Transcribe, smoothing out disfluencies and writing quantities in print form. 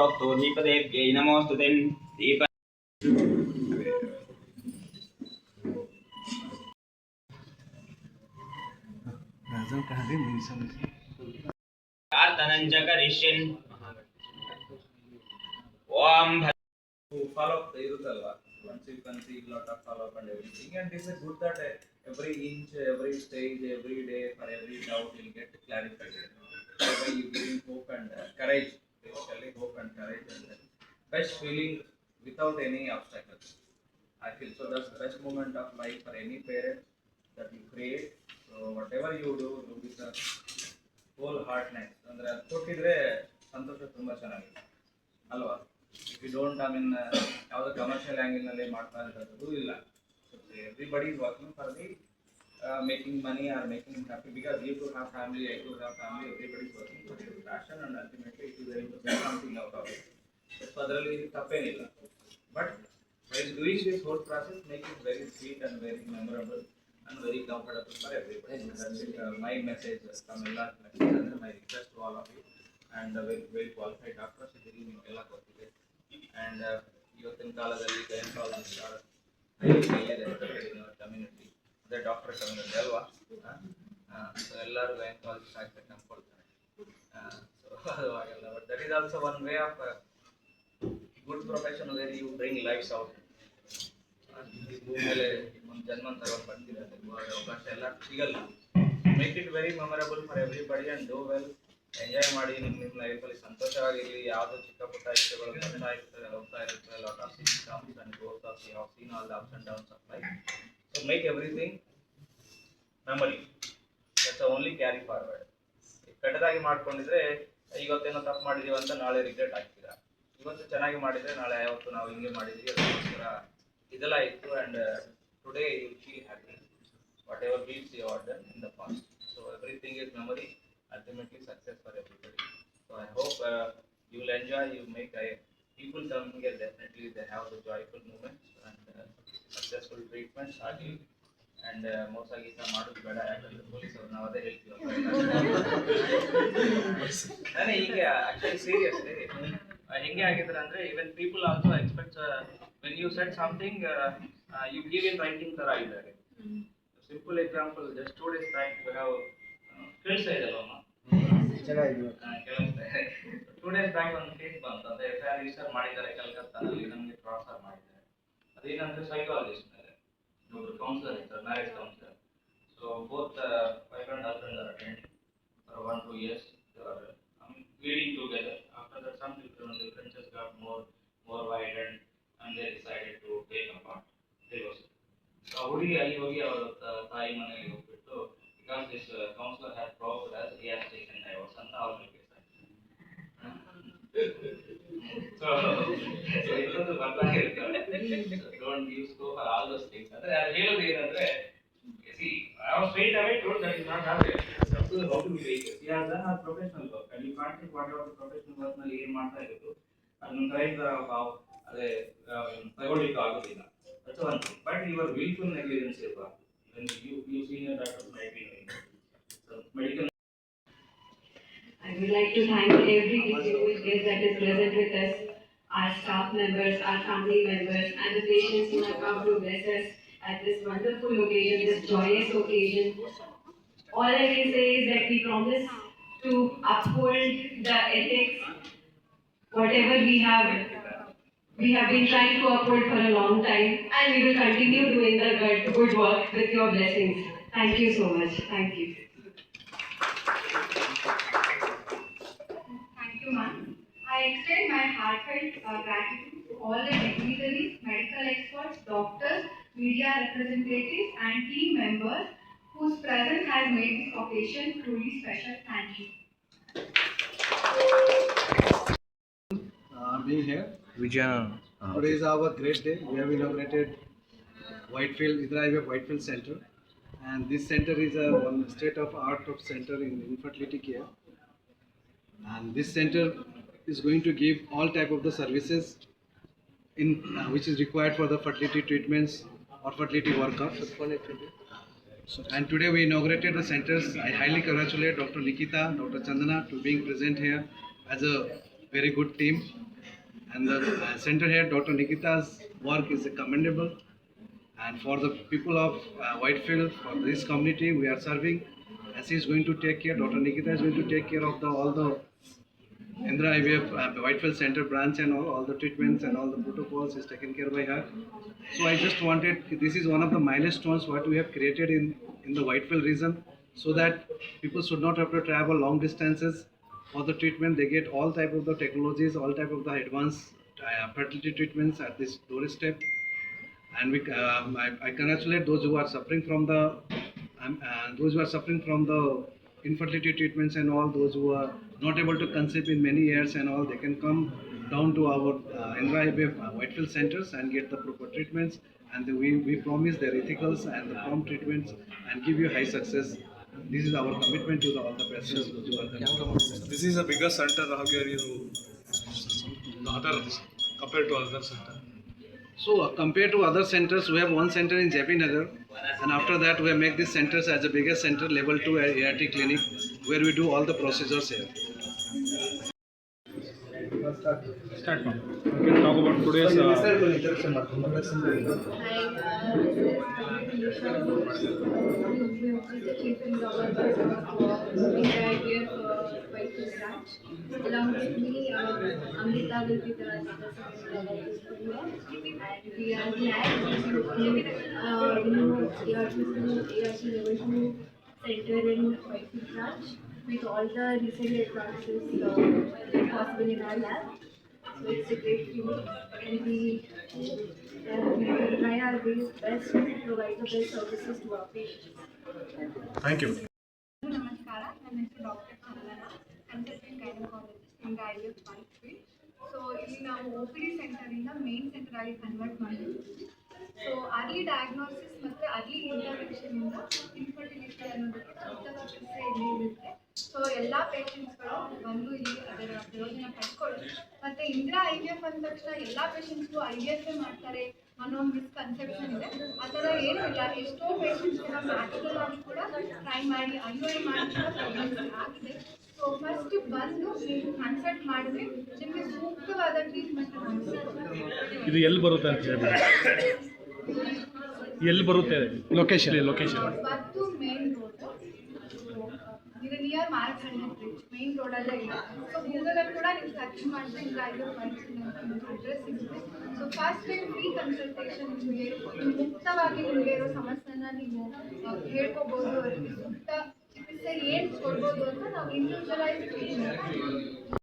प्रोक्तो दीपदेव्यै नमोऽस्तुते दीप प्रार्थनं च करिष्यन् ओम follow up ಇರುತ್ತಲ್ವಾ. Once you conceive lot of follow up and everything, and it's a good that every inch, every stage, every day, for every doubt you'll get clarified. Thereby you giving hope and courage, basically hope and courage and best feeling without any obstacles. I feel so that's the best moment of life for any parent that you create. So whatever you do with a whole heartness. ಅಂದ್ರೆ ಅದು ಕೊಟ್ಟಿದ್ರೆ ಸಂತೋಷ ತುಂಬಾ ಚೆನ್ನಾಗಿದೆ ಅಲ್ವಾ. If you don't, I mean, ಯಾವುದೋ commercial angle ನಲ್ಲಿ ಮಾಡ್ತಾ ಇರೋದು ಇಲ್ಲ. Everybody is working for the making money or making happy because you to have family, I to have family. Everybody is working for their passion and ultimately it is going to get something out of it. So ಅದರಲ್ಲಿ ತಪ್ಪೇನಿಲ್ಲ. But while doing this whole process, make it very sweet and very memorable and very comfortable for everybody. That's it, my message from ಎಲ್ಲ and my request to all of you and very qualified doctors ಇದರಲ್ಲಿ ನಿಮಗೆಲ್ಲ ಗೊತ್ತಿದೆ. And ಇವತ್ತಿನ ಕಾಲದಲ್ಲಿ gynaecologist community ಅದೇ doctor community ಅಲ್ವಾ. So ಎಲ್ಲರೂ gynaecologist ಆಗ್ಬೇಕು ಅಂದ್ಕೊಳ್ತಾರೆ. ಸೊ ಅದು ಆಗಲ್ಲ. But that is also one way of good profession where you bring lifes out. ಭೂಮಿಯಲ್ಲಿ ಒಂದು ಜನ್ಮಾಂತರ ಬರ್ತಿದೆ, ಅವಕಾಶ ಎಲ್ಲ ಸಿಗಲ್ಲ. Make it very memorable for everybody and do well. Enjoy ಮಾಡಿ ನಿಮ್ಮ ಲೈಫಲ್ಲಿ ಸಂತೋಷವಾಗಿರಲಿ. ಯಾವುದೋ ಚಿಕ್ಕ ಪುಟ್ಟ ಇಷ್ಟಗಳು ಬರ್ತಾ ಇರ್ತದೆ, ಹೋಗ್ತಾ ಇರುತ್ತೆ. Lot of things comes and goes of you have seen all the ups and downs of life. So make everything memory. That's only carry forward. ಕೆಟ್ಟದಾಗಿ ಮಾಡ್ಕೊಂಡಿದ್ರೆ ಇವತ್ತೇನೋ ತಪ್ಪು ಮಾಡಿದೀವಿ ಅಂತ ನಾಳೆ ರಿಗ್ರೆಟ್ ಆಗ್ತೀರಾ. ಇವತ್ತು ಚೆನ್ನಾಗಿ ಮಾಡಿದರೆ ನಾಳೆ ಯಾವತ್ತು ನಾವು ಹಿಂಗೆ ಮಾಡಿದ್ದೀವಿ ಅದಕ್ಕೋಸ್ಕರ ಇದೆಲ್ಲ ಇತ್ತು. And today you feel happy what ever beats you are done in the past. So everything is memory, ultimately success for everybody. So I hope you will enjoy. You make people come here definitely they have the joyful moments and successful treatments ಆಗಲಿ. And ಮೋಸ ಗೀಸ ಮಾಡೋದು ಬೇಡ, ಯಾಕಂದರೆ police ಅವ್ರು ನಾವು ಅದೇ ಹೇಳ್ತೀವಿ. ನಾನೇ ಈಗ ಆ್ಯಕ್ಚುಲಿ ಸೀರಿಯಸ್ಲಿ ಹೆಂಗೆ ಆಗಿದ್ರೆ ಅಂದರೆ even people also expects when you set something you give in writing ಥರ ಇದ್ದಾರೆ. Simple example, just 2 days back ನಾವು ಕೇಳಿಸ್ತಾ ಇದೆಯಲ್ಲಮ್ಮ ಕೇಳಿಸ್ತಾ ಇದೆ. 2 days ಬ್ಯಾಕ್ ಒಂದು ಕೇಸ್ ಬಂತು. ಅದೇ FIR ರಿಜಿಸ್ಟರ್ ಮಾಡಿದ್ದಾರೆ ಕಲ್ಕತ್ತಾನಲ್ಲಿ, ನಮಗೆ ಟ್ರಾನ್ಸ್ಫರ್ ಮಾಡಿದ್ದಾರೆ. ಅದೇನಂದ್ರೆ ಸೈಕಾಲಜಿಸ್ಟ್ ಮೇಲೆ ಒಬ್ಬರು ಕೌನ್ಸಿಲರ್ ಇರ್ತಾರೆ, marriage counsellor. So both wife and husband are attending for 1-2 years. They are leading together. After that, some differences got more widened and they decided to take apart. Divorce. So ಹುಡುಗಿ ಅಲ್ಲಿ ಹೋಗಿ ಅವರ ತಾಯಿ ಮನೆಗೆ ಹೋಗ್ಬಿಟ್ಟು because this counselor has proved as he has taken divorce ಅಂತ ಅವ್ರ ಮೇಲೆ ಕೇಸ್ ಆಯ್ತು. So ಇದೊಂದು ಬದಲಾಗಿರ್ತಾರೆ. Don't give scope for all those things. ಅಂದ್ರೆ ಅದು ಹೇಳೋದು ಏನಂದ್ರೆ, see, I was straight away told that is not happening. It's up to how to be taken. He has done a professional work and you can't think whatever the professional work ನಲ್ಲಿ ಏನು ಮಾಡ್ತಾ ಇರೋದು ಅದನ್ನ ಕೈಯಿಂದ ಅದೇ ತಗೊಳ್ಳಿಕ್ಕೆ ಆಗೋದಿಲ್ಲ. That's one thing. But your willful negligence ಇರಬಾರ್ದು. When you senior doctors might be knowing. So medical. I would like to thank every distinguished guest that is present with us, our staff members, our family members, and the patients who have come to bless us at this wonderful occasion, this joyous occasion. All I can say is that we promise to uphold the ethics, whatever we have been trying to uphold for a long time, and we will continue doing the good work with your blessings. Thank you so much. Thank you. Thank you, ma'am. I extend my heartfelt gratitude to all the dignitaries, medical experts, doctors, media representatives, and team members whose presence has made this occasion truly special. Thank you. Being here. Today is our great day. We have inaugurated Whitefield Indira Highway Whitefield Center, and this center is a one state-of-art center in infertility care. And this center is going to give all type of the services in which is required for the fertility treatments or fertility workup. And today we inaugurated the centers. I highly congratulate Dr. Nikita, Dr. Chandana to being present here as a very good team. And the center head, Dr. Nikita's work is commendable. And for the people of Whitefield, for this community we are serving, and she is going to take care, Dr. Nikita is going to take care of all the Indra IVF Whitefield Center branch, and all the treatments and all the protocols is taken care by her. So I just wanted, this is one of the milestones what we have created in the Whitefield region, so that people should not have to travel long distances for the treatment. They get all type of the technologies, all type of the advanced fertility treatments at this doorstep. And I congratulate those who are suffering from the infertility treatments, and all those who are not able to conceive in many years and all, they can come down to our Indra IVF Whitefield centers and get the proper treatments, and we promise their ethicals and the prompt treatments and give you high success. This is our commitment to all the patients who are concerned. This is a bigger center. How can you other compared to other center? So compared to other centers, we have one center in JP Nagar, and after that we make these centers as the biggest center, level 2 ART clinic, where we do all the procedures here. Start now. We can talk about today's. Hi, this is the Chief Executive of Indra IVF Whitefield branch. Along with me, Amrita will be the representative, and we are glad to new ART level 2 center in Whitefield branch with all the recent advances possible in our lab. So it's a great feeling, and we will try our very best to provide the best services to our patients. Thank you. ನಮಸ್ಕಾರ, ನನ್ನ ಹೆಸರು doctor ಚಂದನ, consultant gynaecologist ಇನ್ IVF Whitefield. So ಇಲ್ಲಿ ನಾವು OPD ಸೆಂಟರಿಂದ main centre ಆಗಿ convert ಮಾಡಿದ್ದೀವಿ. So early diagnosis ಮತ್ತು early ಇಂಟರ್ವೆನ್ಷನಿಂದ infertility ಅನ್ನೋದಕ್ಕೆ ಉತ್ತಮ ಚಿಕಿತ್ಸೆ ಇಲ್ಲಿ ಇರುತ್ತೆ. ಸೊ ಎಲ್ಲ ಪೇಷಂಟ್ಸ್ಗಳು ಬಂದು ಇಲ್ಲಿ ಅದರ ಪ್ರಯೋಜನ ಪಡ್ಕೊಳ್ಳಿ. ಮತ್ತು ಇಂದಿರಾ IVF ಅಂದ ತಕ್ಷಣ ಎಲ್ಲ ಪೇಷಂಟ್ಸ್ಗೂ IVF ಮಾಡ್ತಾರೆ ಅನ್ನೋ ಮಿಸ್ಕನ್ಸೆಪ್ಷನ್ ಇದೆ. ಆ ಥರ ಏನೂ ಇಲ್ಲ. ಎಷ್ಟೋ ಪೇಷಂಟ್ಸ್ ನ್ಯಾಚುರಲ್ ಆಗಿ ಕೂಡ ಟ್ರೈ ಮಾಡಿ IUI ಮಾಡಿ ಕೂಡ ಪ್ರೆಗ್ನೆನ್ಸಿ ಆಗಿದೆ. ಸೊ ಫಸ್ಟ್ ಬಂದು ನೀವು ಕನ್ಸಲ್ಟ್ ಮಾಡಿದ್ರೆ ನಿಮಗೆ ಸೂಕ್ತವಾದ ಟ್ರೀಟ್ಮೆಂಟ್ ಇದು ಎಲ್ಲಿ ಬರುತ್ತೆ ಅಂತ ಹೇಳ್ಬಿಡಿ. ಎಲ್ಲಿ ಬರುತ್ತೆ ಲೊಕೇಶನ್? ಮತ್ತು ಮೇನ್ ರೋಡ್ ಇದು ನಿಯರ್ ಮಾರಕಹಳ್ಳಿ ಬ್ರಿಡ್ಜ್ ಮೇನ್ ರೋಡಲ್ಲೇ ಇಲ್ಲ. ಸೊ ಗೂಗಲಲ್ಲಿ ಕೂಡ ನೀವು ಸರ್ಚ್ ಮಾಡಿದ್ರೆ ಇಂದಿರಾ IVF Whitefield ಅಂತ ನಿಮ್ಗೆ ಅಡ್ರೆಸ್ ಸಿಗುತ್ತೆ. So first time free consultation ನಿಮಗೆ ಮುಕ್ತವಾಗಿ ನಿಮಗೆ ಇರೋ ಸಮಸ್ಯೆನ ನೀವು ಹೇಳ್ಕೋಬೋದು. ಅವರಿಗೆ ಸೂಕ್ತ ಚಿಕಿತ್ಸೆ ಏನು ಕೊಡ್ಬೋದು ಅಂತ ನಾವು ಇಂಡಿವಿಜುವಲೈಸ್